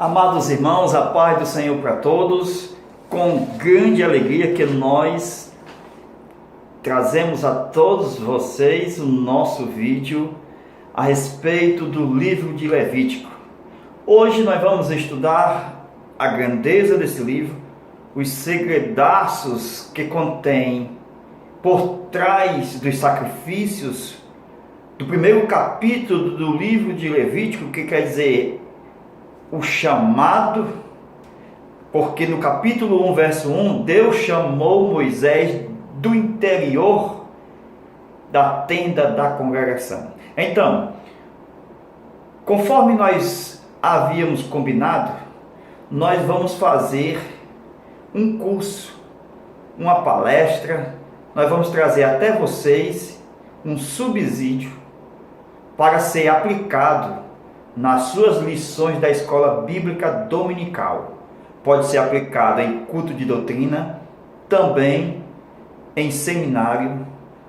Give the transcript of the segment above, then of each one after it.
Amados irmãos, a paz do Senhor para todos. Com grande alegria que nós trazemos a todos vocês o nosso vídeo a respeito do livro de Levítico. Hoje nós vamos estudar a grandeza desse livro, os segredaços que contém por trás dos sacrifícios do primeiro capítulo do livro de Levítico, que quer dizer o chamado, porque no capítulo 1, verso 1, Deus chamou Moisés do interior da tenda da congregação. Então, conforme nós havíamos combinado, nós vamos fazer um curso, uma palestra, nós vamos trazer até vocês um subsídio para ser aplicado nas suas lições da escola bíblica dominical. Pode ser aplicado em culto de doutrina, também em seminário.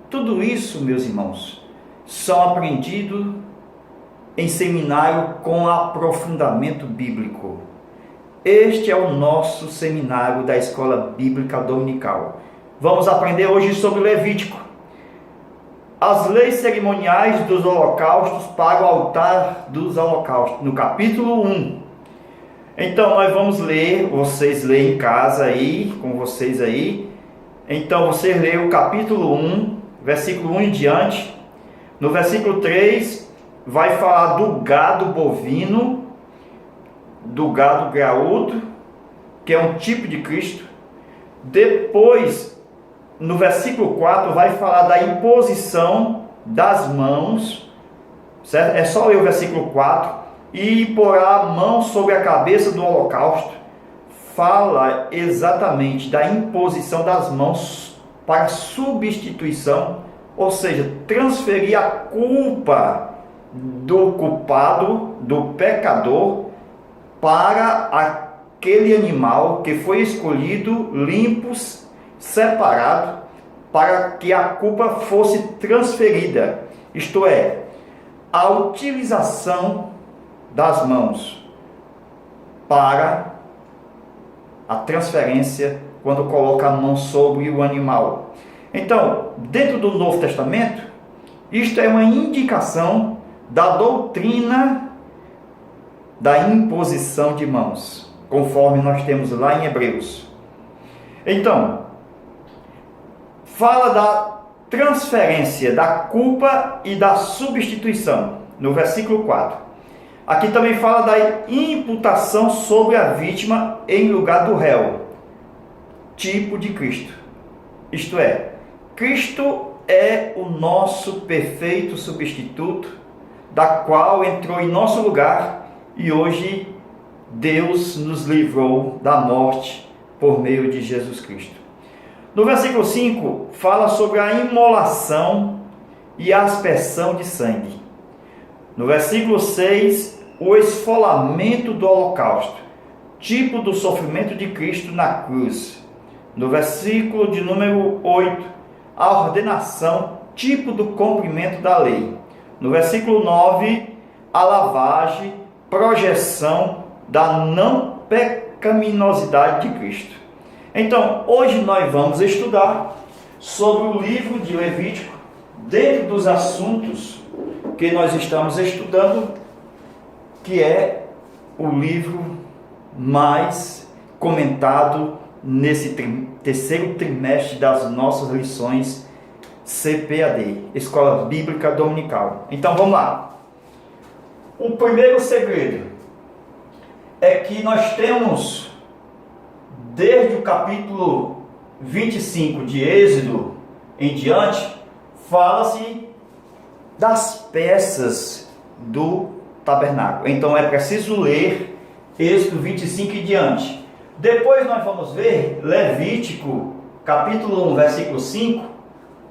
Tudo isso, meus irmãos, são aprendido em seminário com aprofundamento bíblico. Este é o nosso seminário da escola bíblica dominical. Vamos aprender hoje sobre Levítico. As leis cerimoniais dos holocaustos para o altar dos holocaustos, no capítulo 1. Então nós vamos ler, vocês leem em casa aí, com vocês aí. Então você lê o capítulo 1, versículo 1 em diante. No versículo 3 vai falar do gado bovino, do gado graúdo, que é um tipo de Cristo. Depois, no versículo 4, vai falar da imposição das mãos, certo? É só ler o versículo 4. E porá a mão sobre a cabeça do holocausto. Fala exatamente da imposição das mãos para substituição, ou seja, transferir a culpa do culpado, do pecador, para aquele animal que foi escolhido, limpos, separado, para que a culpa fosse transferida, isto é, a utilização das mãos para a transferência quando coloca a mão sobre o animal. Então, dentro do Novo Testamento, isto é uma indicação da doutrina da imposição de mãos, conforme nós temos lá em Hebreus. Então, fala da transferência da culpa e da substituição, no versículo 4. Aqui também fala da imputação sobre a vítima em lugar do réu, tipo de Cristo. Isto é, Cristo é o nosso perfeito substituto, da qual entrou em nosso lugar, e hoje Deus nos livrou da morte por meio de Jesus Cristo. No versículo 5, fala sobre a imolação e a aspersão de sangue. No versículo 6, o esfolamento do holocausto, tipo do sofrimento de Cristo na cruz. No versículo de número 8, a ordenação, tipo do cumprimento da lei. No versículo 9, a lavagem, projeção da não pecaminosidade de Cristo. Então, hoje nós vamos estudar sobre o livro de Levítico, dentro dos assuntos que nós estamos estudando, que é o livro mais comentado nesse terceiro trimestre das nossas lições CPAD, Escola Bíblica Dominical. Então, vamos lá. O primeiro segredo é que nós temos, desde o capítulo 25 de Êxodo em diante, fala-se das peças do tabernáculo. Então é preciso ler Êxodo 25 em diante. Depois nós vamos ver Levítico, capítulo 1, versículo 5,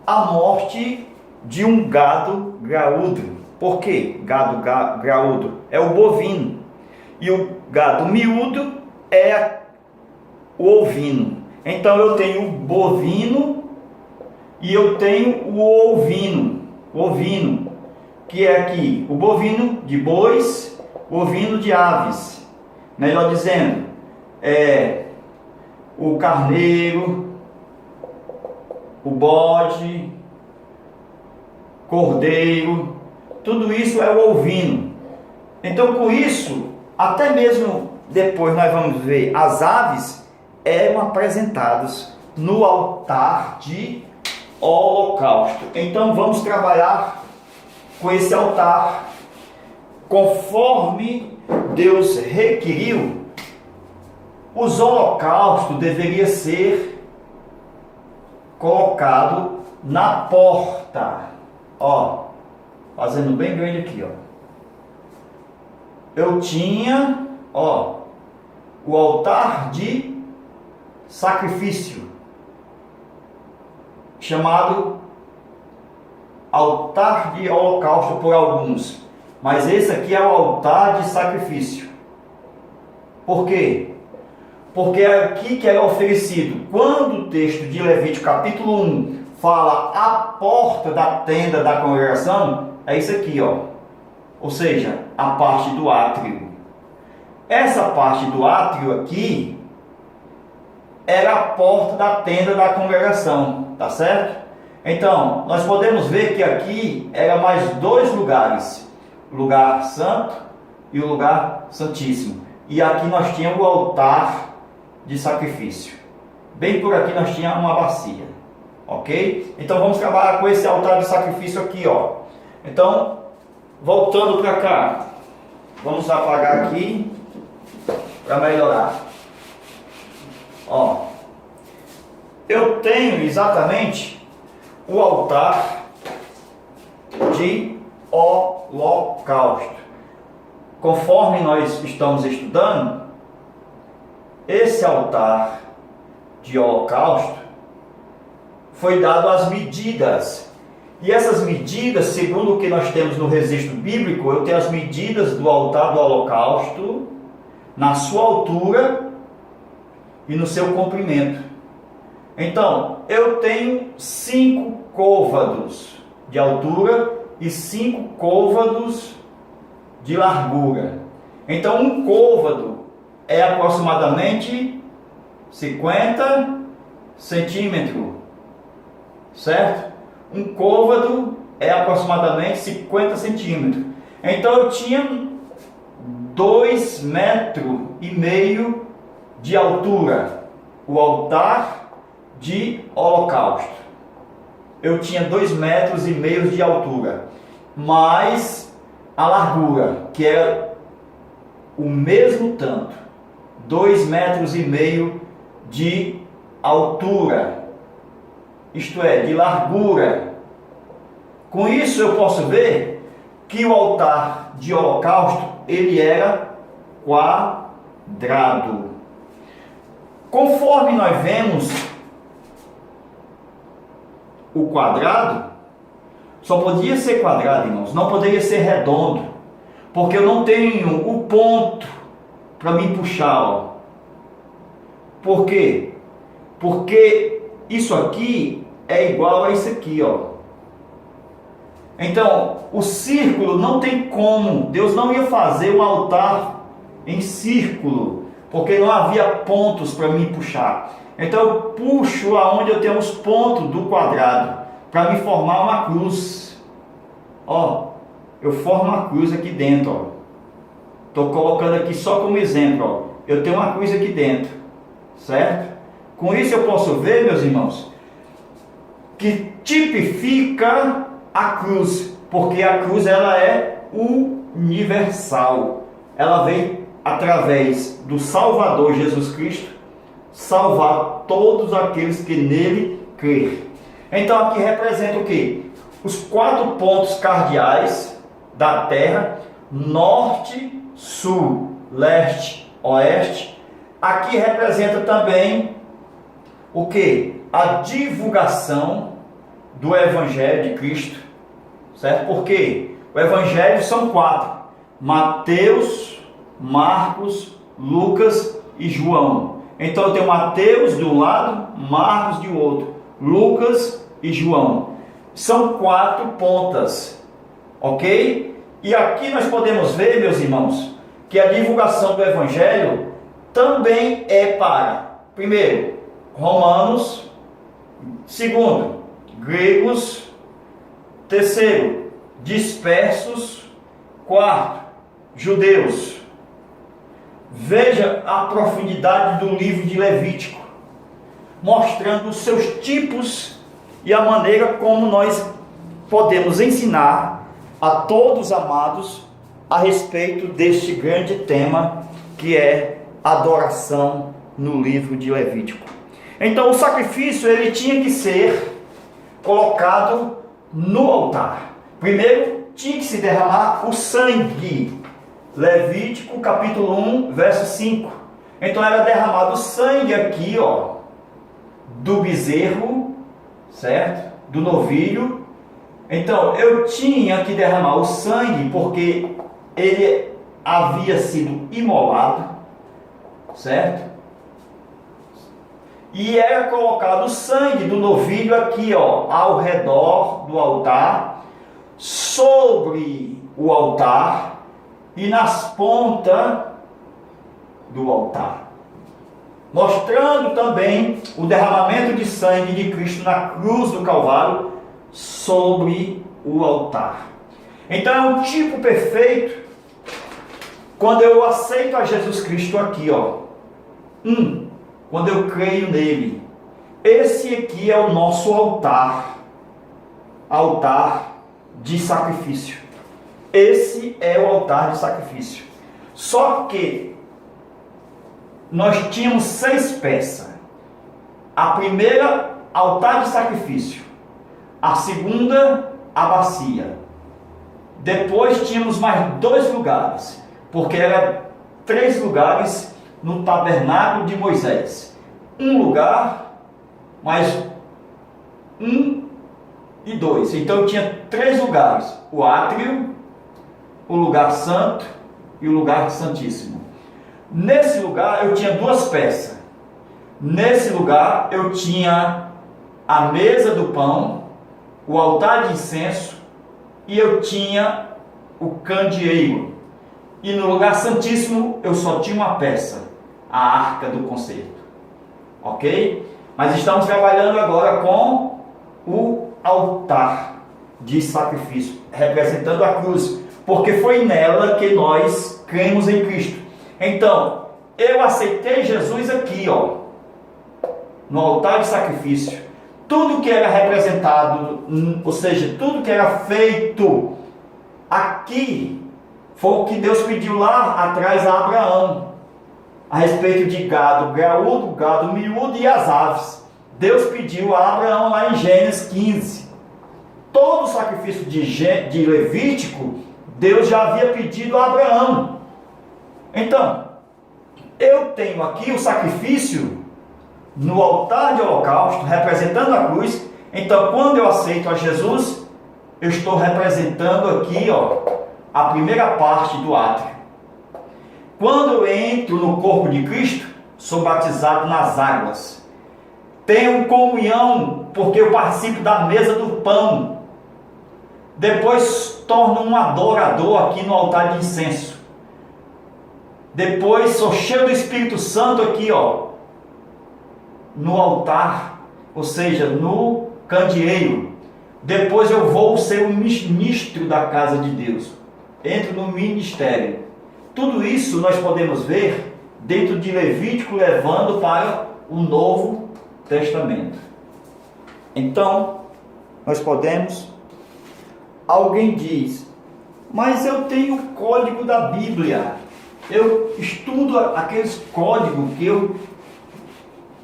a morte de um gado graúdo. Por quê? Gado graúdo é o bovino, e o gado miúdo é o ovino. Então eu tenho o bovino e eu tenho o ovino, que é aqui o bovino de bois, o ovino de aves. melhor dizendo, o carneiro, o bode, cordeiro, tudo isso é o ovino. Então, com isso, até mesmo depois nós vamos ver as aves eram apresentadas no altar de holocausto. Então, vamos trabalhar com esse altar conforme Deus requeriu. Os holocaustos deveriam ser colocados na porta. Ó, fazendo bem grande aqui, ó. Eu tinha, ó, o altar de sacrifício, chamado altar de holocausto por alguns, mas esse aqui é o altar de sacrifício. Por quê? Porque é aqui que era oferecido. Quando o texto de Levítico capítulo 1 fala a porta da tenda da congregação, é isso aqui, ó. Ou seja, a parte do átrio. Essa parte do átrio aqui era a porta da tenda da congregação, tá certo? Então, nós podemos ver que aqui era mais dois lugares, o lugar santo e o lugar santíssimo. E aqui nós tínhamos o altar de sacrifício. Bem por aqui nós tínhamos uma bacia, ok? Então vamos trabalhar com esse altar de sacrifício aqui, ó. Então, voltando para cá, vamos apagar aqui para melhorar. Ó, eu tenho exatamente o altar de holocausto. Conforme nós estamos estudando, esse altar de holocausto foi dado as medidas. E essas medidas, segundo o que nós temos no registro bíblico, eu tenho as medidas do altar do holocausto na sua altura e no seu comprimento. Então, eu tenho 5 côvados de altura e 5 côvados de largura. Então, um côvado é aproximadamente 50 centímetros, certo? Um côvado é aproximadamente 50 centímetros. Então, eu tinha 2,5 metros de altura, o altar de holocausto. Eu tinha 2,5 metros de altura, mais a largura, que era o mesmo tanto, 2,5 metros de altura, isto é, de largura. Com isso eu posso ver que o altar de holocausto, ele era quadrado. Conforme nós vemos o quadrado, só podia ser quadrado, irmãos, não poderia ser redondo, porque eu não tenho o ponto para me puxar, ó. Por quê? Porque isso aqui é igual a isso aqui, ó. Então, o círculo não tem como, Deus não ia fazer um altar em círculo, porque não havia pontos para me puxar. Então eu puxo aonde eu tenho os pontos do quadrado para me formar uma cruz. Ó, eu formo uma cruz aqui dentro, ó. Estou colocando aqui só como exemplo, ó. Eu tenho uma cruz aqui dentro, certo? Com isso eu posso ver, meus irmãos, que tipifica a cruz, porque a cruz ela é universal. Ela vem através do Salvador Jesus Cristo salvar todos aqueles que nele crerem. Então aqui representa o que? Os 4 pontos cardeais da terra: norte, sul, leste, oeste. Aqui representa também o que? A divulgação do Evangelho de Cristo, certo? Porque o Evangelho são 4: Mateus, Marcos, Lucas e João. Então eu tenho Mateus de um lado, Marcos de outro, Lucas e João. São 4 pontas, ok? E aqui nós podemos ver, meus irmãos, que a divulgação do Evangelho também é para, primeiro, romanos, segundo, gregos, terceiro, dispersos, quarto, judeus. Veja a profundidade do livro de Levítico, mostrando os seus tipos e a maneira como nós podemos ensinar a todos amados a respeito deste grande tema que é adoração no livro de Levítico. Então o sacrifício ele tinha que ser colocado no altar. Primeiro tinha que se derramar o sangue. Levítico capítulo 1, verso 5. Então era derramado o sangue aqui, ó, do bezerro, certo? Do novilho. Então eu tinha que derramar o sangue porque ele havia sido imolado, certo? E era colocado o sangue do novilho aqui, ó, ao redor do altar, sobre o altar e nas pontas do altar, mostrando também o derramamento de sangue de Cristo na cruz do Calvário sobre o altar. Então é um tipo perfeito quando eu aceito a Jesus Cristo aqui, ó. Quando eu creio nele. Esse aqui é o nosso altar. Altar de sacrifício. Esse é o altar de sacrifício. Só que nós tínhamos 6 peças. A primeira, altar de sacrifício. A segunda, a bacia. Depois tínhamos mais 2 lugares, porque eram 3 lugares no tabernáculo de Moisés. Um lugar, mais 1 e 2. Então tinha 3 lugares: o átrio, o lugar santo e o lugar santíssimo. Nesse lugar eu tinha 2 peças. Nesse lugar eu tinha a mesa do pão, o altar de incenso, e eu tinha o candeeiro. E no lugar santíssimo eu só tinha uma peça, a arca do concerto. Ok? Mas estamos trabalhando agora com o altar de sacrifício, representando a cruz, porque foi nela que nós cremos em Cristo. Então, eu aceitei Jesus aqui, ó, no altar de sacrifício. Tudo que era representado, ou seja, tudo que era feito aqui, foi o que Deus pediu lá atrás a Abraão, a respeito de gado graúdo, gado miúdo e as aves. Deus pediu a Abraão lá em Gênesis 15. Todo o sacrifício de Levítico, Deus já havia pedido a Abraão. Então, eu tenho aqui o sacrifício no altar de holocausto, representando a cruz. Então, quando eu aceito a Jesus, eu estou representando aqui, ó, a primeira parte do átrio. Quando eu entro no corpo de Cristo, sou batizado nas águas. Tenho comunhão, porque eu participo da mesa do pão. Depois torno um adorador aqui no altar de incenso. Depois sou cheio do Espírito Santo aqui, ó, no altar, ou seja, no candeeiro. Depois eu vou ser o ministro da casa de Deus. Entro no ministério. Tudo isso nós podemos ver dentro de Levítico, levando para o Novo Testamento. Então, nós podemos... Alguém diz, mas eu tenho o código da Bíblia. Eu estudo aqueles códigos que eu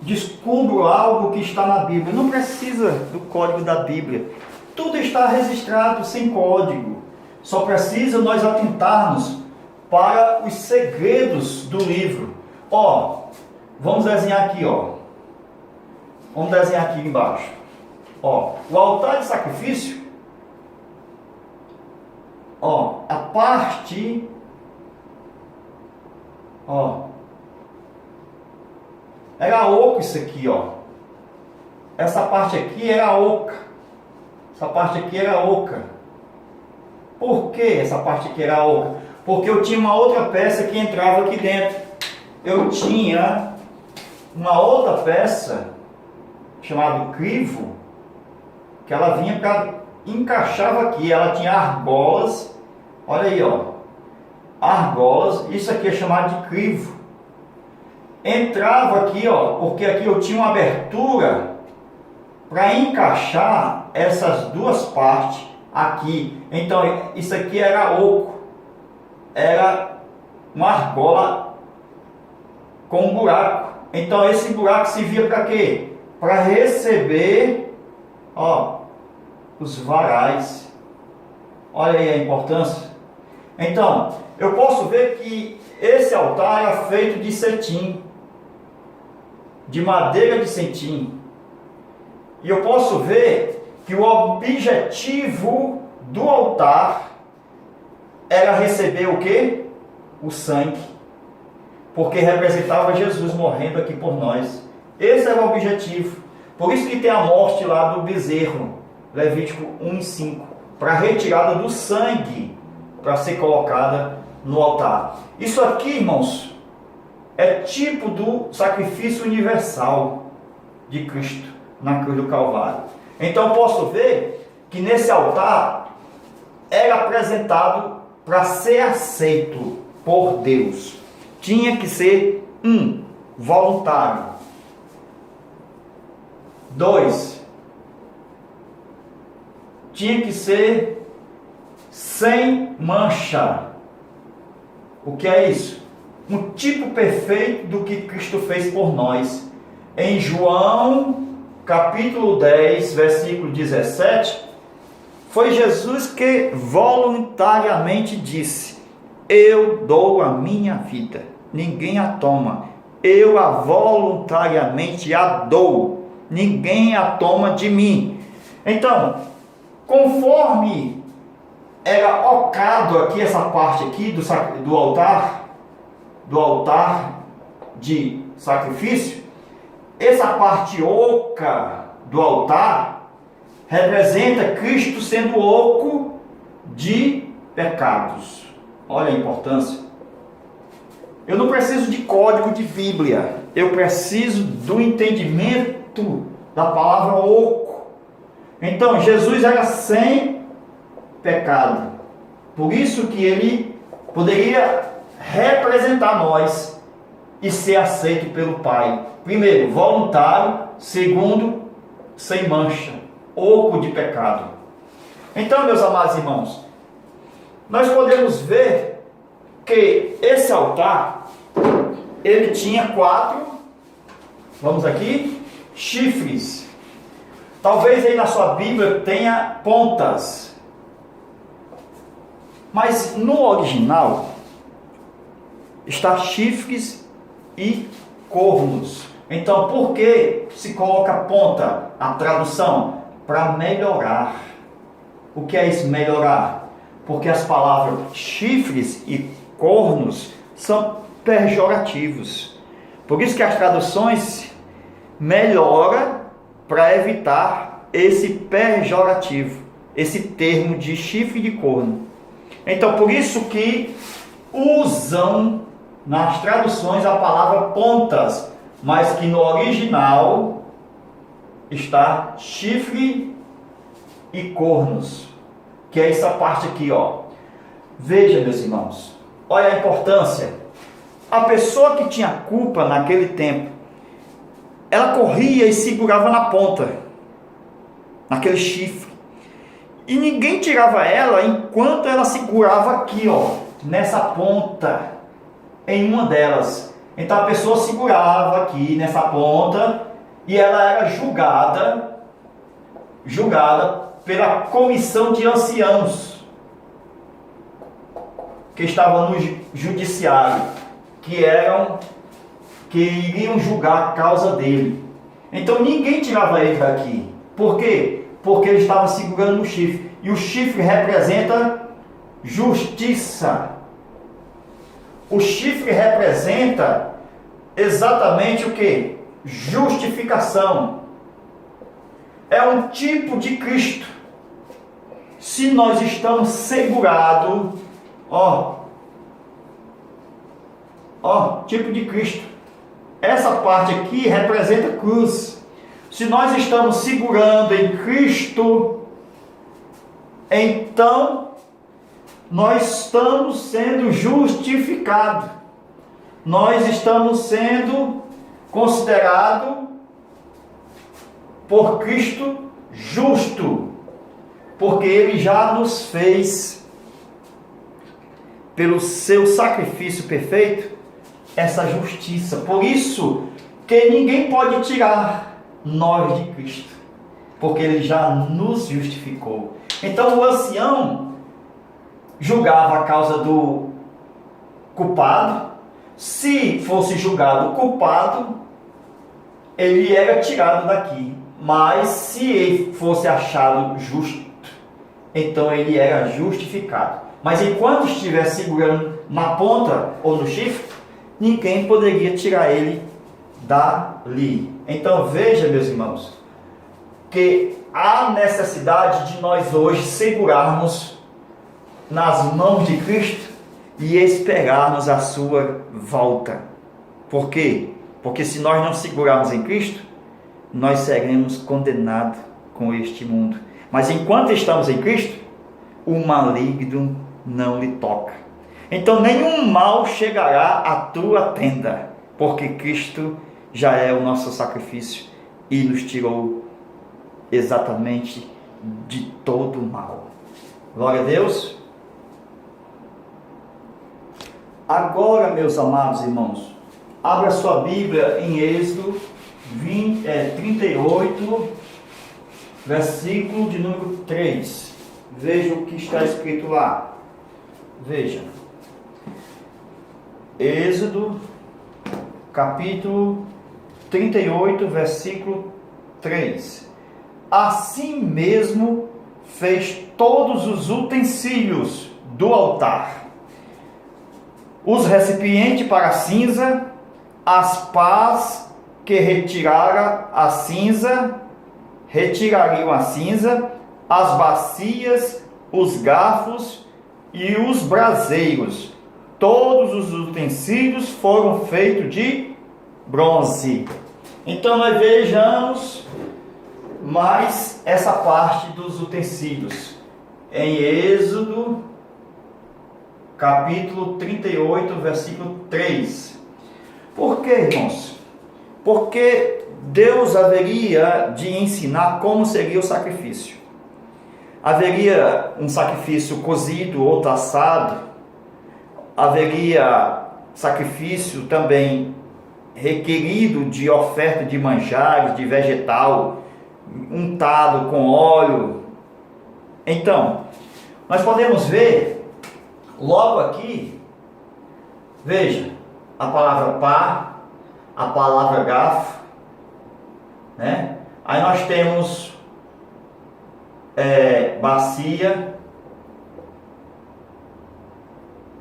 descubro algo que está na Bíblia. Não precisa do código da Bíblia. Tudo está registrado sem código. Só precisa nós atentarmos para os segredos do livro. Ó, vamos desenhar aqui, ó. Vamos desenhar aqui embaixo. Ó, o altar de sacrifício. Ó, a parte, ó, era oco isso aqui, ó. Essa parte aqui era oca. Essa parte aqui era oca. Por que essa parte aqui era oca? porque eu tinha uma outra peça que entrava aqui dentro. Eu tinha uma outra peça chamada crivo, que ela vinha para encaixava aqui. Ela tinha argolas, olha aí, ó, argolas. Isso aqui é chamado de crivo. Entrava aqui, ó, porque aqui eu tinha uma abertura para encaixar essas duas partes aqui. Então isso aqui era oco, era uma argola com um buraco. Então esse buraco servia para quê? Para receber, ó, os varais. Olha aí a importância. Então eu posso ver que esse altar era feito de cetim, de madeira de cetim. E eu posso ver que o objetivo do altar era receber o quê? O sangue, porque representava Jesus morrendo aqui por nós. Esse era o objetivo. Por isso que tem a morte lá do bezerro, Levítico 1:5, para a retirada do sangue, para ser colocada no altar. Isso aqui, irmãos, é tipo do sacrifício universal de Cristo na cruz do Calvário. Então eu posso ver que nesse altar era apresentado para ser aceito por Deus. Tinha que ser voluntário. 2, tinha que ser sem mancha. O que é isso? Um tipo perfeito do que Cristo fez por nós. Em João capítulo 10, versículo 17, foi Jesus que voluntariamente disse: eu dou a minha vida, ninguém a toma, eu a voluntariamente a dou, ninguém a toma de mim. Então, conforme era ocado aqui, essa parte aqui do altar de sacrifício, essa parte oca do altar representa Cristo sendo oco de pecados. Olha a importância. Eu não preciso de código de Bíblia, eu preciso do entendimento da palavra oco. Então Jesus era sem pecado, por isso que ele poderia representar nós e ser aceito pelo Pai. Primeiro, voluntário. Segundo, sem mancha, oco de pecado. Então, meus amados irmãos, nós podemos ver que esse altar, ele tinha 4, vamos aqui, chifres. Talvez aí na sua Bíblia tenha pontas, mas no original está chifres e cornos. Então, por que se coloca ponta? A tradução, para melhorar. O que é isso, melhorar? Porque as palavras chifres e cornos são pejorativos. Por isso que as traduções melhora para evitar esse pejorativo, esse termo de chifre e de corno. Então, por isso que usam nas traduções a palavra pontas, mas que no original está chifre e cornos, que é essa parte aqui, ó. Veja, meus irmãos, olha a importância. A pessoa que tinha culpa naquele tempo, ela corria e segurava na ponta, naquele chifre, e ninguém tirava ela enquanto ela segurava aqui, ó, nessa ponta, em uma delas. Então a pessoa segurava aqui nessa ponta e ela era julgada pela comissão de anciãos que estavam no judiciário, que iriam julgar a causa dele. Então ninguém tirava ele daqui. Por quê? Porque ele estava segurando o chifre, e o chifre representa justiça. O chifre representa exatamente o que? Justificação. É um tipo de Cristo. Se nós estamos segurados, ó, Ó, tipo de Cristo. Essa parte aqui representa a cruz. Se nós estamos segurando em Cristo, então nós estamos sendo justificados. Nós estamos sendo considerados por Cristo justo, porque Ele já nos fez, pelo seu sacrifício perfeito, essa justiça. Por isso que ninguém pode tirar nós de Cristo, porque Ele já nos justificou. Então o ancião julgava a causa do culpado. Se fosse julgado o culpado, ele era tirado daqui. Mas se ele fosse achado justo, então ele era justificado. Mas enquanto estivesse segurando na ponta ou no chifre, ninguém poderia tirar ele dali. Então veja, meus irmãos, que há necessidade de nós hoje segurarmos nas mãos de Cristo e esperarmos a sua volta. Por quê? Porque se nós não segurarmos em Cristo, nós seremos condenados com este mundo. Mas enquanto estamos em Cristo, o maligno não lhe toca. Então nenhum mal chegará à tua tenda, porque Cristo já é o nosso sacrifício e nos tirou exatamente de todo o mal. Glória a Deus. Agora, meus amados irmãos, abra sua Bíblia em Êxodo 38, versículo de número 3. Veja o que está escrito lá. Veja. Êxodo, capítulo 38, versículo 3. Assim mesmo fez todos os utensílios do altar, os recipientes para a cinza, as pás que retirariam a cinza, as bacias, os garfos e os braseiros. Todos os utensílios foram feitos de bronze. Então nós vejamos mais essa parte dos utensílios em Êxodo capítulo 38, versículo 3. Por quê, irmãos? Porque Deus haveria de ensinar como seria o sacrifício. Haveria um sacrifício cozido, outro assado. Haveria sacrifício também requerido de oferta de manjares, de vegetal, untado com óleo. Então, nós podemos ver logo aqui, veja, a palavra pá, a palavra garfo, né? Aí nós temos bacia,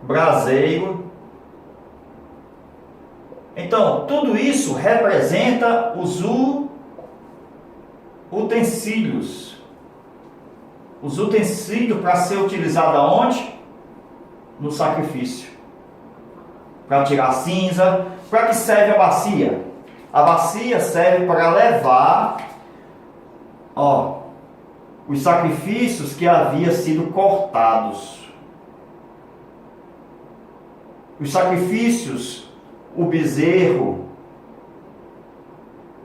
braseiro. Então, tudo isso representa os utensílios. Os utensílios para ser utilizado aonde? No sacrifício. Para tirar a cinza. Para que serve a bacia? A bacia serve para levar os sacrifícios que haviam sido cortados. Os sacrifícios, o bezerro,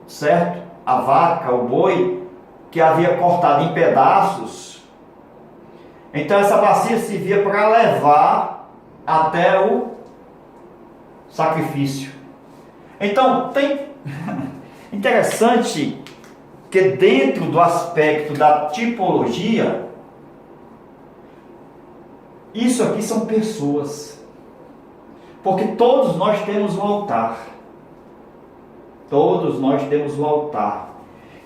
certo? A vaca, o boi, que havia cortado em pedaços. Então essa bacia servia para levar até o sacrifício. Então tem interessante que dentro do aspecto da tipologia, isso aqui são pessoas. Porque todos nós temos um altar. Todos nós temos um altar.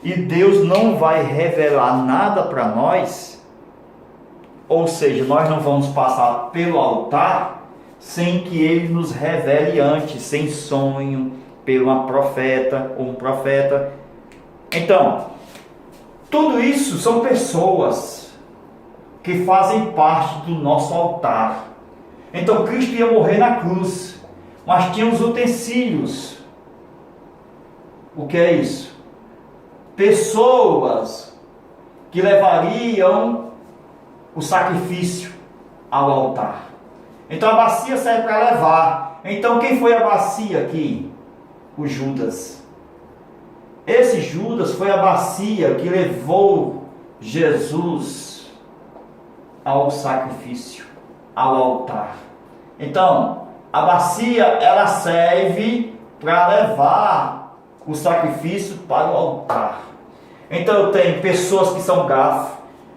E Deus não vai revelar nada para nós, ou seja, nós não vamos passar pelo altar sem que Ele nos revele antes, sem sonho, por uma profeta ou um profeta. Então, tudo isso são pessoas que fazem parte do nosso altar. Então Cristo ia morrer na cruz, mas tinha os utensílios. O que é isso? Pessoas que levariam o sacrifício ao altar. Então a bacia serve para levar. Então quem foi a bacia aqui? O Judas. Esse Judas foi a bacia que levou Jesus ao sacrifício, ao altar. Então, a bacia, ela serve para levar o sacrifício para o altar. Então eu tenho pessoas que são garfo,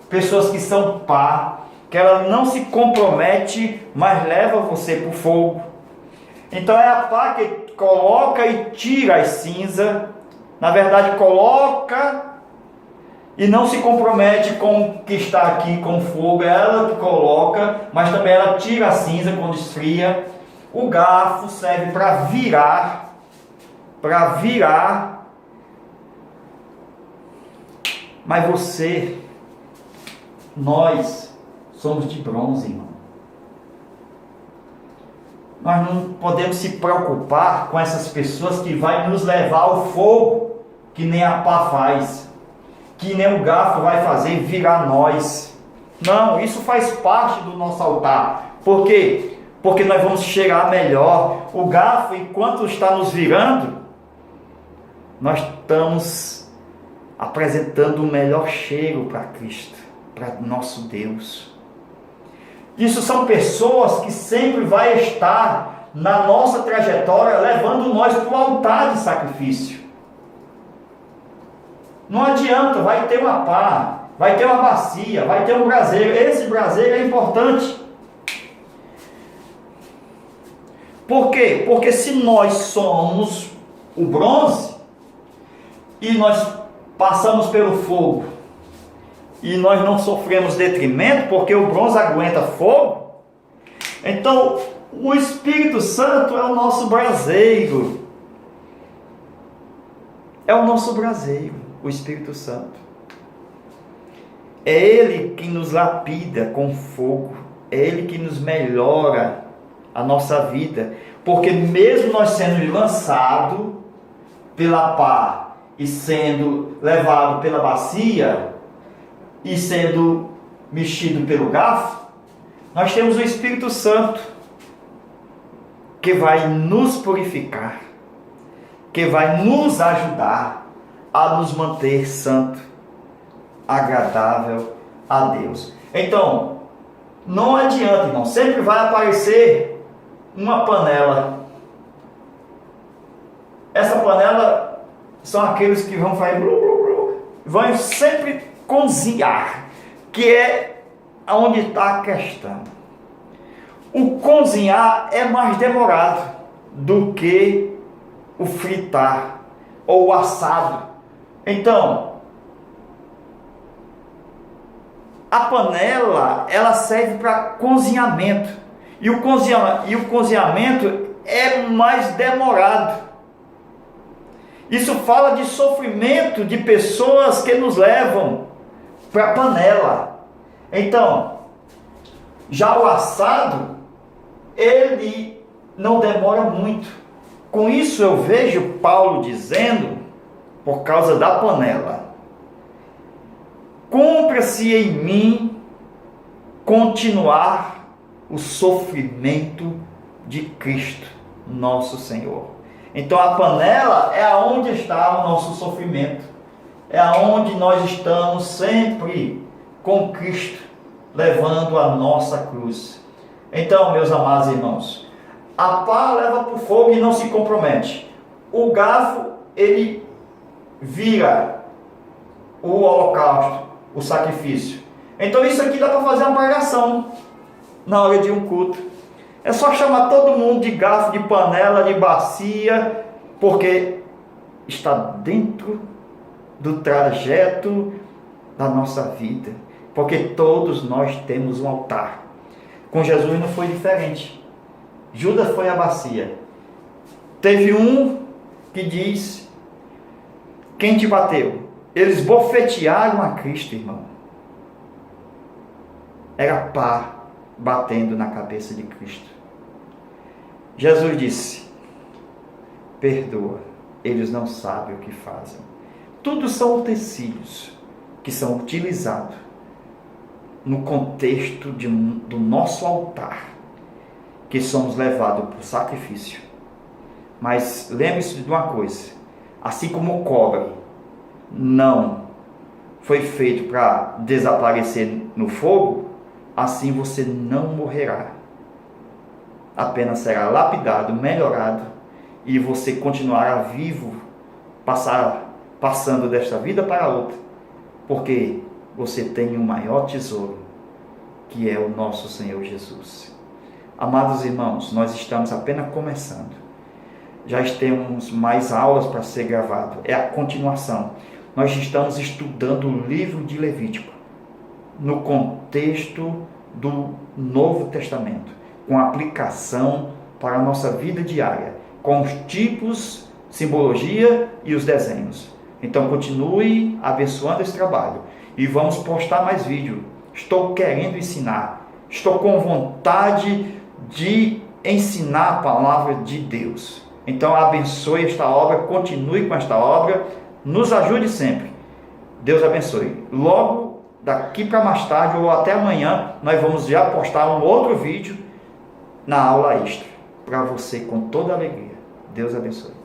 pessoas que são pá, que ela não se compromete, mas leva você para o fogo. Então é a pá que coloca e tira as cinzas. Na verdade, coloca e não se compromete com o que está aqui com fogo. É ela que coloca, mas também ela tira a cinza quando esfria. O garfo serve para virar. Mas você, nós somos de bronze, irmão. Nós não podemos se preocupar com essas pessoas que vai nos levar ao fogo, que nem a pá faz, que nem o garfo vai fazer virar nós. Não, isso faz parte do nosso altar. Por quê? Porque nós vamos cheirar melhor. O garfo, enquanto está nos virando, nós estamos apresentando o melhor cheiro para Cristo, para nosso Deus. Isso são pessoas que sempre vai estar na nossa trajetória, levando nós para o altar de sacrifício. Não adianta, vai ter uma pá, vai ter uma bacia, vai ter um braseiro. Esse braseiro é importante. Por quê? Porque se nós somos o bronze e nós passamos pelo fogo e nós não sofremos detrimento, porque o bronze aguenta fogo, então o Espírito Santo é o nosso braseiro. É o nosso braseiro, o Espírito Santo. É Ele que nos lapida com fogo, é Ele que nos melhora a nossa vida, porque mesmo nós sendo lançado pela pá e sendo levado pela bacia e sendo mexido pelo garfo, nós temos o Espírito Santo que vai nos purificar, que vai nos ajudar a nos manter santo, agradável a Deus. Então, não adianta, irmão, sempre vai aparecer uma panela. Essa panela são aqueles que vão fazer vão sempre cozinhar, que é onde está a questão. O cozinhar é mais demorado do que o fritar ou o assado. Então, a panela, ela serve para cozinhamento. E o cozinhamento é mais demorado. Isso fala de sofrimento de pessoas que nos levam para a panela. Então, já o assado, ele não demora muito. Com isso eu vejo Paulo dizendo, por causa da panela: cumpra-se em mim continuar o sofrimento de Cristo, nosso Senhor. Então a panela é aonde está o nosso sofrimento, é aonde nós estamos sempre com Cristo, levando a nossa cruz. Então, meus amados irmãos, a pá leva para o fogo e não se compromete. O garfo, ele vira o holocausto, o sacrifício. Então isso aqui dá para fazer uma pregação na hora de um culto. É só chamar todo mundo de garfo, de panela, de bacia, porque está dentro do trajeto da nossa vida. Porque todos nós temos um altar. Com Jesus não foi diferente. Judas foi a bacia. Teve um que diz: quem te bateu? Eles bofetearam a Cristo, irmão. Era pá batendo na cabeça de Cristo. Jesus disse: perdoa, eles não sabem o que fazem. Tudo são utensílios que são utilizados no contexto do nosso altar, que somos levados por sacrifício. Mas lembre-se de uma coisa: assim como o cobre não foi feito para desaparecer no fogo, assim você não morrerá. Apenas será lapidado, melhorado, e você continuará vivo, passando desta vida para outra, porque você tem um maior tesouro, que é o nosso Senhor Jesus. Amados irmãos, nós estamos apenas começando. Já temos mais aulas para ser gravado. É a continuação. Nós estamos estudando o livro de Levítico no contexto do Novo Testamento, com aplicação para a nossa vida diária, com os tipos, simbologia e os desenhos. Então continue abençoando esse trabalho e vamos postar mais vídeo. Estou querendo ensinar, estou com vontade de ensinar a palavra de Deus. Então abençoe esta obra, continue com esta obra, nos ajude sempre. Deus abençoe. Logo daqui para mais tarde ou até amanhã, nós vamos já postar um outro vídeo na aula extra, para você com toda alegria. Deus abençoe.